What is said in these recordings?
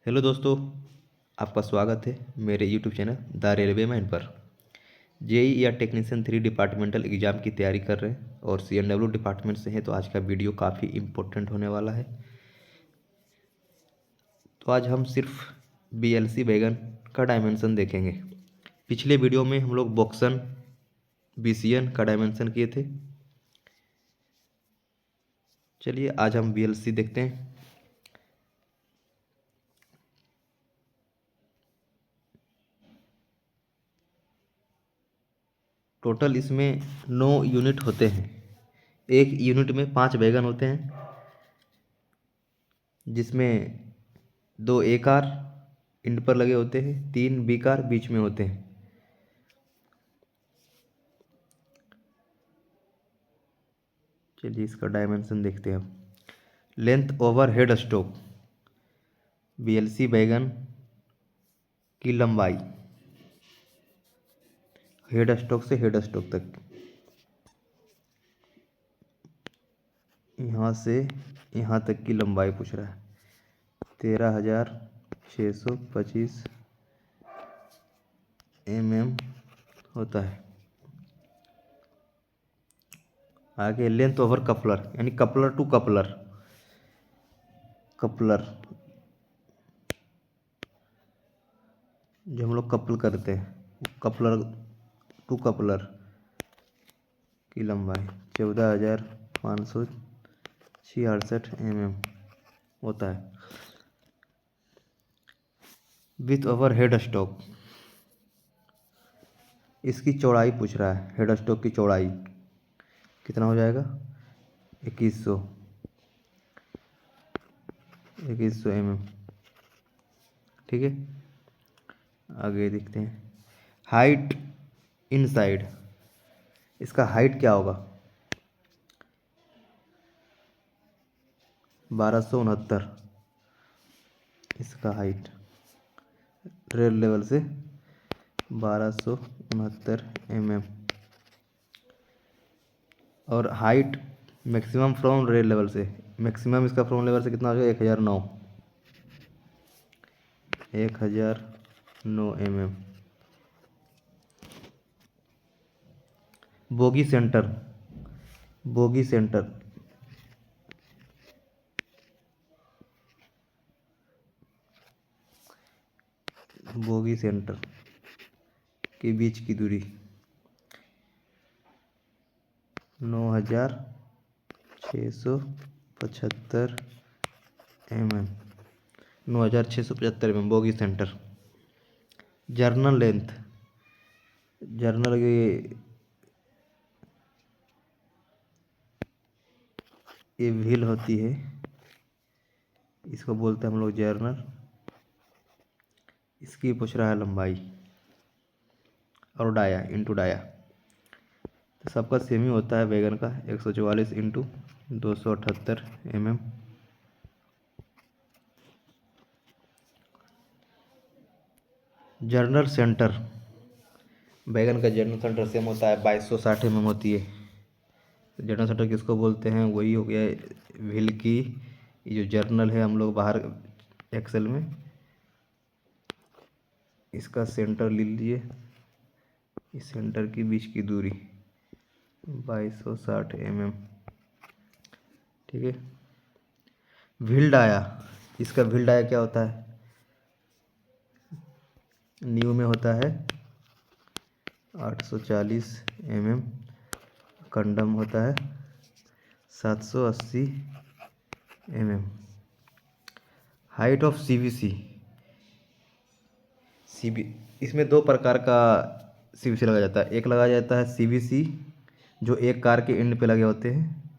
Hello दोस्तों, आपका स्वागत है मेरे YouTube channel the railway man पर। जेई या टेक्नीशियन 3 डिपार्टमेंटल एग्ज़ाम की तैयारी कर रहे हैं और सीएनडब्ल्यू डिपार्टमेंट से हैं, तो आज का वीडियो काफ़ी इम्पोर्टेंट होने वाला है। तो आज हम सिर्फ बीएलसी बैगन का डायमेंशन देखेंगे। पिछले वीडियो में हम लोग बॉक्सन बीसीएन का डायमेंशन किए थे। चलिए आज हम बीएलसी देखते हैं। टोटल इसमें 9 यूनिट होते हैं। एक यूनिट में 5 बैगन होते हैं, जिसमें 2 ए कार इंड पर लगे होते हैं, 3 बी कार बीच में होते हैं। चलिए इसका डायमेंशन देखते हैं अब। Length over head stock, BLC बैगन की लंबाई हेड स्टॉक से हेड स्टॉक तक, यहाँ से यहाँ तक की लंबाई पूछ रहा है। 13,625 mm होता है। आगे लेंथ ओवर कपलर, यानी कपलर टू कपलर, कपलर जो हम लोग कपल करते हैं, कपलर टू कपलर की लंबाई 14,566 mm होता है। विथ ओवर हेड स्टॉक, इसकी चौड़ाई पूछ रहा है। हेड स्टॉक की चौड़ाई कितना हो जाएगा? 2100 mm। ठीक है, आगे देखते हैं। हाइट इनसाइड, इसका हाइट क्या होगा? 1269 इसका हाइट रेल लेवल से 1269 mm। और height maximum from rail level से, मैक्सिमम इसका फ्रॉम लेवल से कितना हो जाएगा? 1009 mm। Bogie centre, bogie centre bogie centre के बीच की दूरी 9,675 mm, 9,675 mm bogie centre. Journal length, journal की ये व्हील होती है, इसको बोलते हैं हम लोग जर्नल। इसकी पूछ रहा है लंबाई, और डाया इंटू डाया, तो सबका सेम ही होता है। बैगन का 144 इंटू 278 mm। जर्नल सेंटर, बैगन का जर्नल सेंटर सेम होता है, 2260 mm होती है। जर्नल सेंटर किसको बोलते हैं? वही हो गया व्हील की, ये जो जर्नल है हम लोग बाहर एक्सेल में, इसका सेंटर ले लीजिए। इस सेंटर की बीच की दूरी 2260 mm। ठीक है। व्हील डाया, इसका व्हील डाया क्या होता है? न्यू में होता है 840 mm, कंडम होता है 780 mm। हाइट ऑफ सीवीसी, इसमें 2 प्रकार का सीवीसी लगाया जाता है। एक लगाया जाता है सीवीसी जो एक कार के एंड पे लगे होते हैं,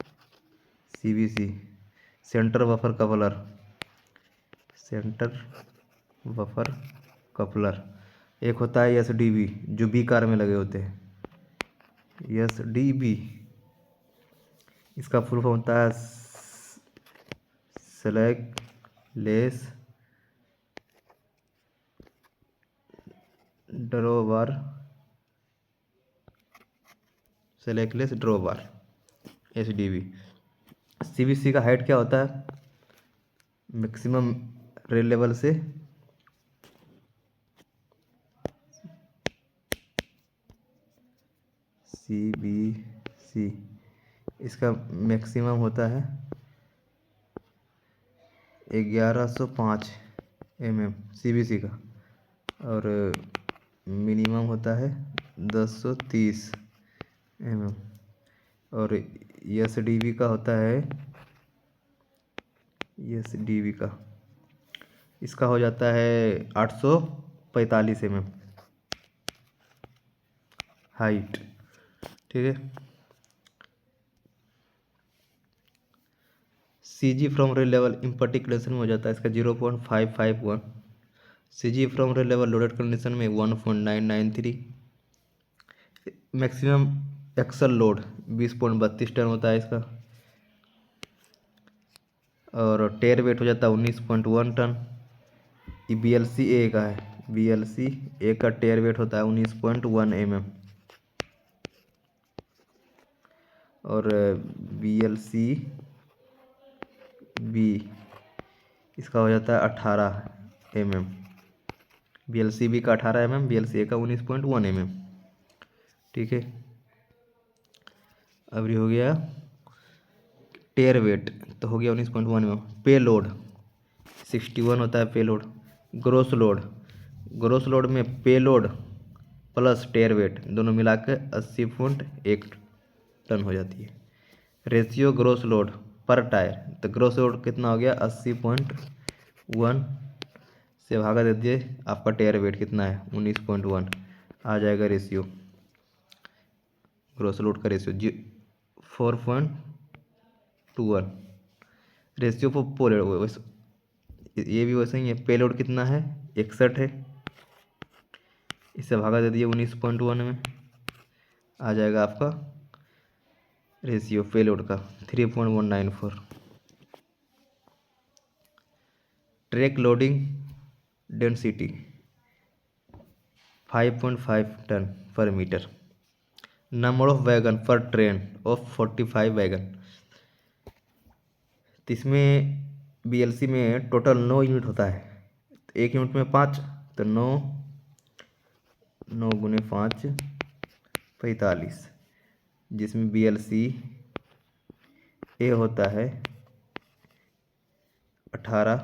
CVC centre wafer coupler, centre wafer coupler. एक होता है एसडीबी जो बी कार में लगे होते हैं, एसडीबी इसका फुल फॉर्म होता है slack less drawbar, slackless drawbar, SDB. CVC का हाइट क्या होता है? मैक्सिमम रेल लेवल से CBC, इसका मैक्सिमम होता है 1105 mm CBC का, और मिनिमम होता है 1030 mm, और SDV का होता है, SDV का इसका हो जाता है 845 mm हाइट। ठीक है। CG फ्रॉम रेल लेवल इम्पर्टिक कंडीशन में हो जाता है इसका 0.551, CG from rail level loaded condition में 1.993, मैक्सिमम एक्सल लोड 20.32 टन होता है इसका, और टेयर वेट हो जाता है 19.1 टन। ये BLC A का है, BLC A का टेयर वेट होता है 19.1 mm, और BLC B इसका हो जाता है 18 mm, BLC B का 18 mm, BLC A का 19.1 mm। ठीक है। अब ये हो गया टेयर वेट, तो हो गया 19.1 mm। पे लोड 61 होता है payload. Gross load, gross load में पे लोड प्लस टेयर वेट दोनों मिला के 80.1 टन हो जाती है। रेशियो ग्रोस लोड पर टायर, तो ग्रोस लोड कितना हो गया 80.1 से भागा दे दिए आपका टेयर वेट कितना है 19.1, आ जाएगा रेशियो, ग्रोस लोड का रेशियो 4.21। रेशियो फॉर पेलोड, ये भी वैसे ही है। पेलोड कितना है 61 है, इससे भागा दे दिए 19.1 में, आ जाएगा आपका रेशियो पेलोड का 3.194। ट्रैक लोडिंग डेंसिटी 5.5 टन पर मीटर। नंबर ऑफ वैगन पर ट्रेन ऑफ 45 वैगन, तो इसमें BLC में टोटल 9 यूनिट होता है, तो एक यूनिट में 5, तो 9 गुने 5 45, जिसमें BLC A होता है 18,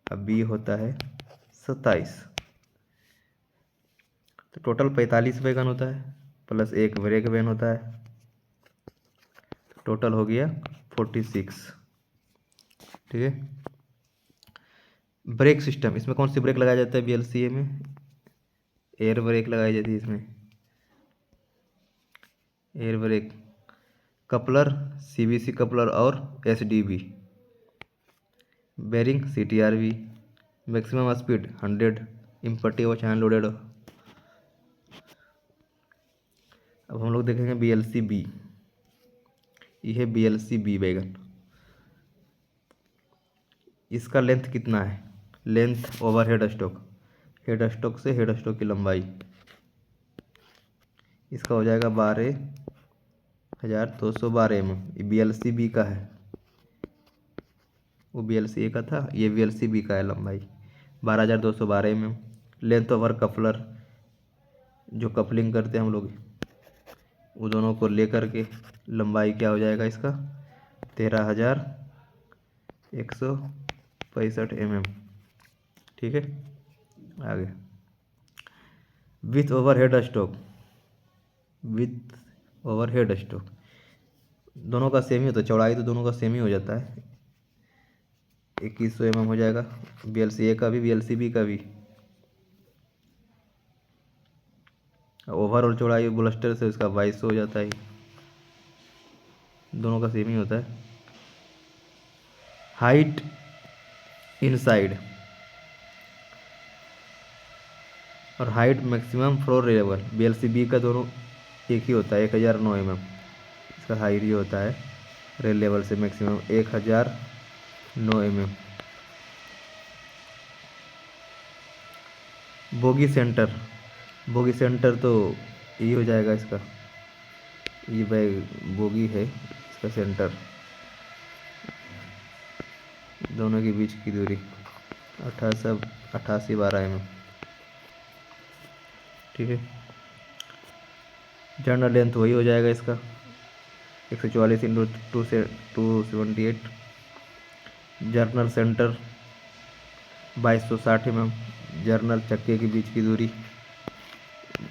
अब B होता है 27, तो टोटल 45 वैगन होता है, प्लस एक ब्रेक वैन होता है, टोटल हो गया 46। ठीक है। ब्रेक सिस्टम, इसमें कौन सी ब्रेक लगाया जाता है BLCA में, एयर ब्रेक लगाई जाती है इसमें, air brake, coupler CBC coupler और SDB, bearing CTRB, maximum speed 100, empty और चैनल लोडेड। अब हम लोग देखेंगे BLC B, यह है BLC B वैगन, इसका लेंथ कितना है, length over head stock, head stock से हेड स्टॉक की लंबाई, इसका हो जाएगा 12,212 mm। ये BLC B का है, वो BLC A का था, ये BLC B का है, लंबाई 12,212 mm। लेंथ ओवर कपलर, जो कपलिंग करते हैं हम लोग, वो दोनों को लेकर के लंबाई क्या हो जाएगा इसका 13,165 mm। ठीक है। आगे with over head stock, with over head stock दोनों का सेम ही होता है, चौड़ाई तो दोनों का सेम ही हो जाता है, 2100 mm हो जाएगा, BLC A का भी BLC B का भी। ओवरऑल चौड़ाई बुलस्टर से उसका 2200 हो जाता है, दोनों का सेम ही होता है। हाइट इनसाइड और height maximum floor level BLC B का दोनों एक ही होता है, 1009 mm इसका हाइट ही होता है, रेल लेवल से maximum 1009 mm। Bogie centre, bogie centre तो यही हो जाएगा इसका, ये बैग बोगी है, इसका सेंटर दोनों के बीच की दूरी 88 12 mm। ठीक है, जर्नल लेंथ वही हो जाएगा इसका 144 into 278। Journal centre 2260 mm। Journal चक्के के बीच की दूरी,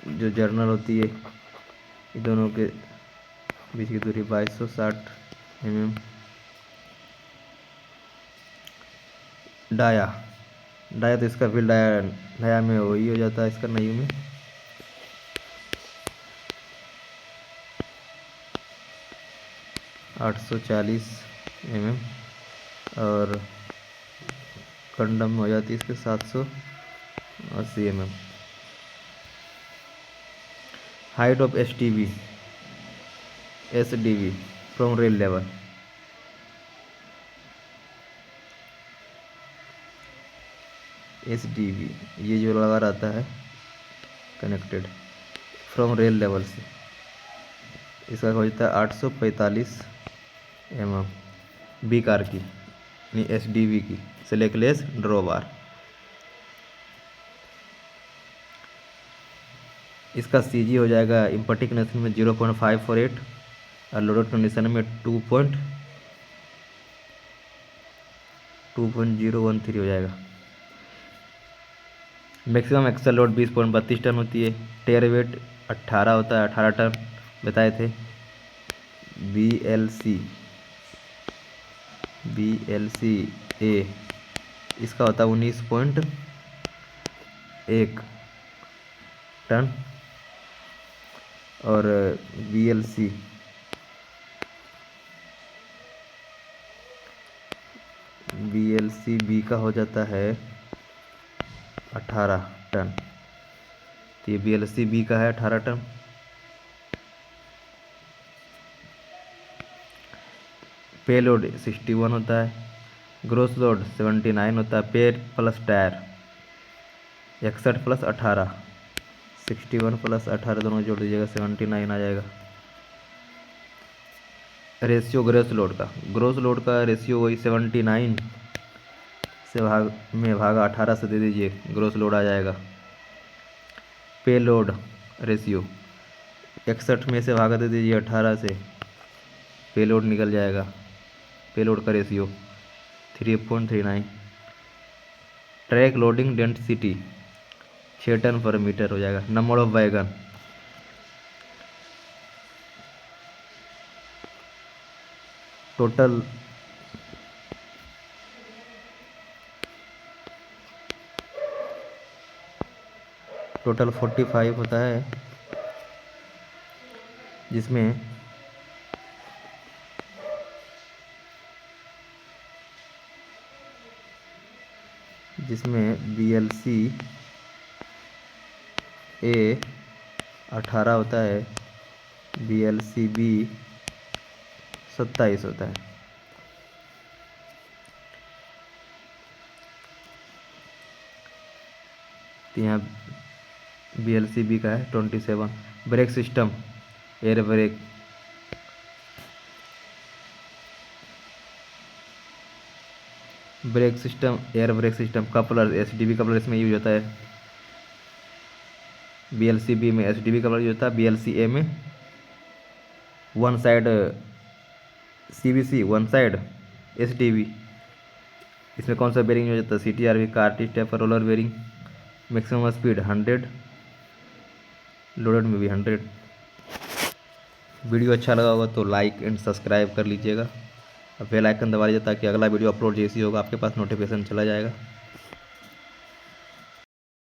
जो जर्नल होती है ये दोनों के बीच की दूरी 2260 mm। डाया तो इसका फिल डाया में वही हो जाता है इसका नयू में 840 mm। और कंडम हो जाती है इसके 780 mm। Height of SDV from rail level, SDV ये जो लगा रहता है कनेक्टेड फ्रॉम रेल लेवल से, इसका हो जाता है 845 mm। बी कार की यानी SDV की स्लैकलेस ड्रॉबार, इसका CG हो जाएगा इम्पटी कंडीशन में 0.548 और लोडेड कंडीशन में 2.013 हो जाएगा। मैक्सिमम एक्सल लोड 20.32 टन होती है। टेयर वेट 18 होता है, 18 टन बताए थे। BLC A इसका होता है 19.1 टन और BLC B का हो जाता है 18 टन। तो ये BLC B का है 18 टन। पे लोड 61 होता है, ग्रोस लोड 79 होता है। Pair plus tyre 61 plus 18, 61 plus 18 दोनों जोड़ दीजिएगा 79 आ जाएगा। रेशियो ग्रोस लोड का रेशियो वही 79 से भागा 18 से दे दीजिए, ग्रोस लोड आ जाएगा। पे लोड रेशियो 61 में से भागा दे दीजिए 18 से, पे लोड निकल जाएगा। पे लोड का रेशियो 3.39। ट्रैक लोडिंग डेंसिटी 6 टन पर मीटर हो जाएगा। Number of wagon total total 45 होता है, जिसमें BLC A 18 होता है, BLC B 27 होता है। तो यहाँ BLC B का है 27। Brake system air brake air brake system coupler SDB coupler इसमें यूज होता है। BLC B में SDB कपलर यूज होता है। BLC A में one side CVC one side SDB। इसमें कौन सा बेरिंग यूज होता है? CTRV cartridge taper roller bearing. Maximum speed 100, loaded में भी 100। वीडियो अच्छा लगा होगा तो लाइक एंड सब्सक्राइब कर लीजिएगा, बेल आइकन दबा लीजिए ताकि अगला वीडियो अपलोड जैसी होगा आपके पास नोटिफिकेशन चला जाएगा।